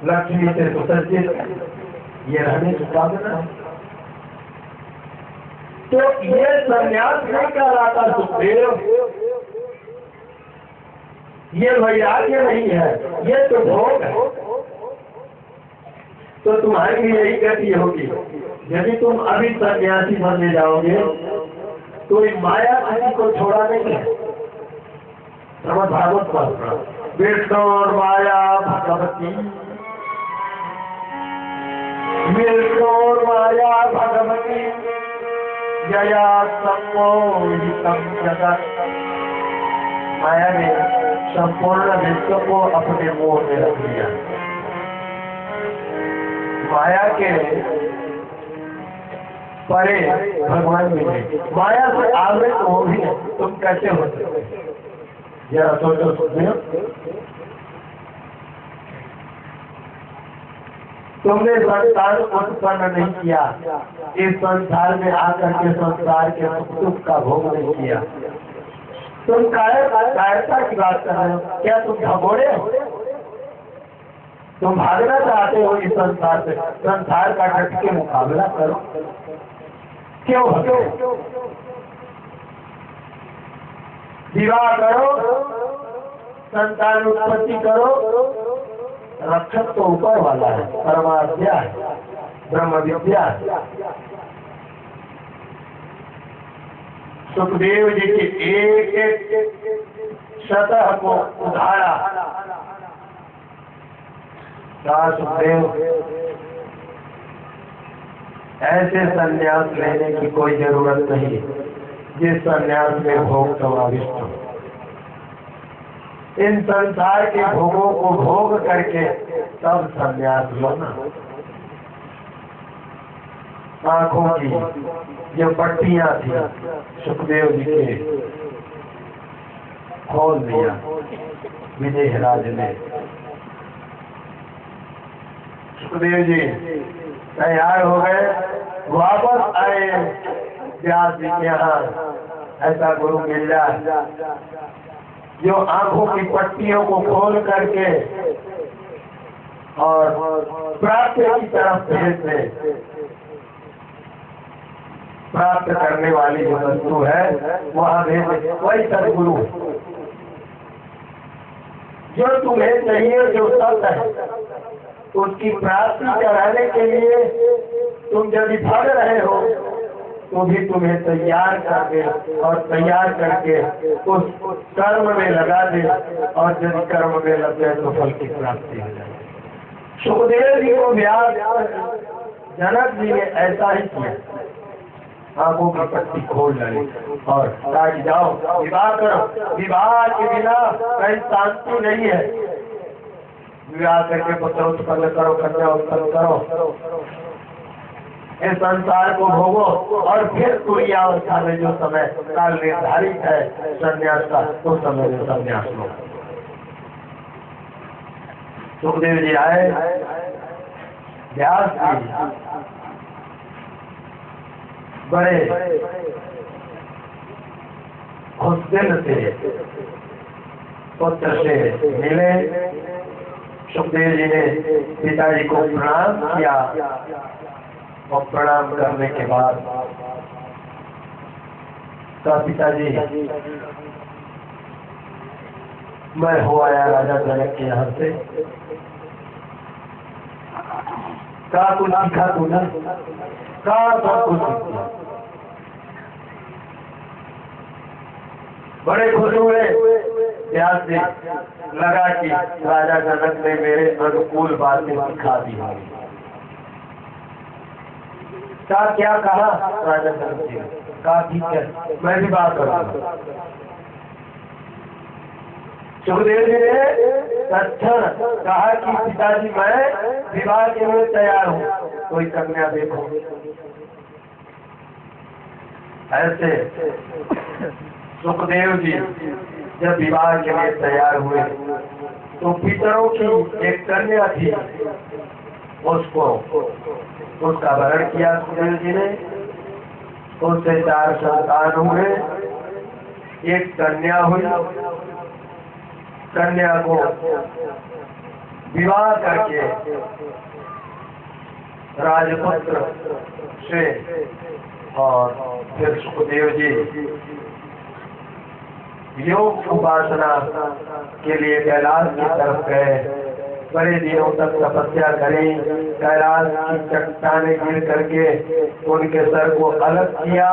लक्ष्मी से सुसज्जित ये रहने की साधना। तो ये संन्यास नहीं कहलाता सुखदेव, ये वैराग्य नहीं है, ये तो भोग है। तो तुम्हारी भी यही गति होगी। यदि तुम अभी सन्यासी बनने जाओगे तो माया किसी को छोड़ा नहीं है। श्रीमद् भागवत पढ़ना, विष्णु और माया भगवती, विष्णु और माया भगवती, जया सम्मोहितम जगत। माया ने संपूर्ण विश्व को अपने मोह में रख लिया। माया के परे भगवान मिले, माया से आवृत हो भी तुम कैसे हो सकते? जरा सोचो सुनियो। तुमने संसार उत्पन्न नहीं किया, इस संसार में आकर के संसार के सुख दुख का भोग नहीं किया। तुम कायरता की बात कर रहे हो? क्या तुम भगोड़े हो? तुम भागना चाहते हो इस संसार से? संसार का डट के मुकाबला करो। क्यों भगो? विवाह करो, संतान उत्पत्ति करो। रक्षक तो ऊपर वाला है, परमात्मा है, ब्रह्म विद्या है। सुखदेव जी के एक एक सतह को उधारा। सुखदेव, ऐसे संन्यास लेने की कोई जरूरत नहीं जिस संन्यास में भोग समाविष्ट हो। इन संसार के भोगों को भोग करके तब संन्यास लेना। आंखों की जो पट्टियां थी सुखदेव जी के खोल दिया विजय राज ने। सुखदेव जी तैयार हो गए, वापस आए व्यास जी के यहाँ। ऐसा गुरु मिल जाए जो आंखों की पट्टियों को खोल करके और प्राप्त की तरफ भेज दे। प्राप्त करने वाली जो वस्तु है वहां भेज, वही सदगुरु। जो तुम्हें चाहिए, जो सत्य है, उसकी प्राप्ति कराने के लिए तुम यदि भाग रहे हो तो भी तुम्हें तैयार कर दे और तैयार करके उस कर्म में लगा दे, और यदि कर्म में लग जाए तो फल की प्राप्ति हो जाए। सुखदेव जी को व्यास जनक जी ने ऐसा ही किया। आंखों की पट्टी खोल डाली और कहा कि जाओ विवाह करो। विवाह के बिना कहीं शांति नहीं है। विवाह करके पुत्र उत्पन्न करो, कन्या उत्पन्न करो, इस संसार को भोगो, और फिर पूरी अवस्था में जो समय काल निर्धारित है संन्यास का, उस समय में संन्यास लो। सुखदेव जी आए, व्यास जी बड़े खुश दिल से पुत्र से मिले। सुखदेव जी ने पिताजी को प्रणाम किया और प्रणाम करने के बाद कहा, पिताजी मैं हो आया राजा जनक के यहाँ से। कहा कुछ सीखा तूने? कहा सब कुछ सीखा। बड़े खुश हुए व्यास जी, लगा कि राजा जनक ने मेरे अनुकूल बातें सिखा दी होंगी। क्या कहा राजा जनक जी? कहा ठीक है, मैं भी बात करूंगा। सुखदेव जी ने तत्क्षण कहा कि पिताजी मैं विवाह के लिए तैयार हूँ, कोई कन्या देखो। ऐसे सुखदेव जी जब विवाह के लिए तैयार हुए तो पितरों की एक कन्या थी, उसका वरण किया सुखदेव जी ने। उससे 4 संतान हुए, एक कन्या हुई। कन्या को विवाह करके राजपुत्र से, और फिर सुखदेव जी योग उपासना के लिए कैलाश की तरफ गए। बड़े दिनों तक तपस्या करी, कैलाश की चट्टानें गिर करके उनके सर को अलग किया।